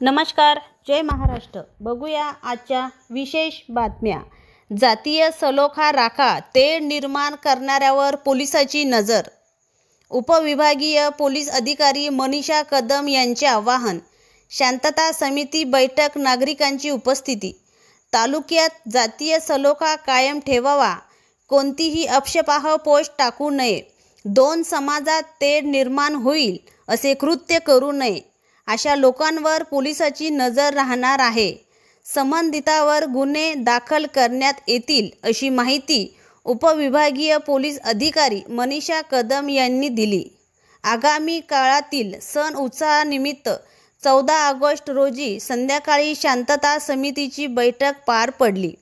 नमस्कार, जय महाराष्ट्र। बघूया आजच्या विशेष बातम्या। जातीय सलोखा राखा, तेढ निर्माण करणाऱ्यावर पोलिसाची नजर। उपविभागीय पोलीस अधिकारी मनीषा कदम यांचे आवाहन। शांतता समिती बैठक, नागरिकांची उपस्थिती। तालुक्यात जातीय सलोखा कायम ठेवावा, कोणतीही अफवाह पोस्ट टाकू नये, दोन समाजात तेढ निर्माण होईल असे कृत्य करू नये, अशा लोकांवर पोलिसाची नजर राहणार आहे। संबंधितांवर गुन्हे दाखल करण्यात येतील अशी माहिती उपविभागीय पोलीस अधिकारी मनीषा कदम यांनी दिली। आगामी काळातील सण उत्सवानिमित्त 14 ऑगस्ट रोजी संध्याकाळी शांतता समितीची बैठक पार पडली।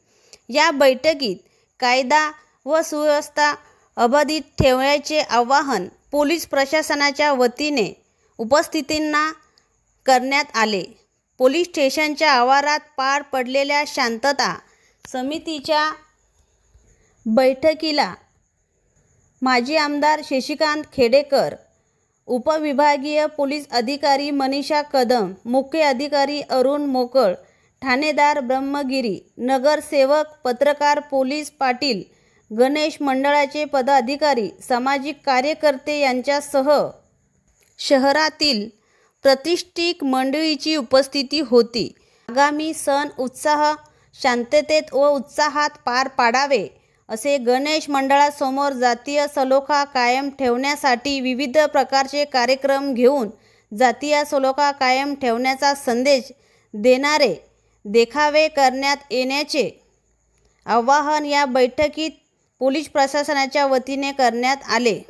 या बैठकीत कायदा व सुव्यवस्था अबाधित ठेवण्याचे आवाहन पोलीस प्रशासनाच्या वतीने उपस्थितांना करण्यात आले। पोलीस स्टेशनच्या आवारात पार पडलेल्या शांतता समितीच्या बैठकीला माजी आमदार शशिकांत खेडेकर, उपविभागीय पोलीस अधिकारी मनीषा कदम, मुख्य अधिकारी अरुण मोकळ, ठाणेदार ब्रह्मगिरी, नगरसेवक, पत्रकार पोलीस पाटील, गणेश मंडळाचे पदाधिकारी, सामाजिक कार्यकर्ते यांच्यासह शहरातील प्रतिष्ठित मंडळींची उपस्थिती होती। आगामी सण उत्सव शांततेत व उत्साहात पार पाडावे असे गणेश मंडळासमोर जातीय सलोखा कायम ठेवण्यासाठी विविध प्रकारचे कार्यक्रम घेऊन जातीय सलोखा कायम ठेवण्याचा संदेश देणारे देखावे करण्यात येण्याचे आवाहन या बैठकीत पोलीस प्रशासनाच्या वतीने करण्यात आले।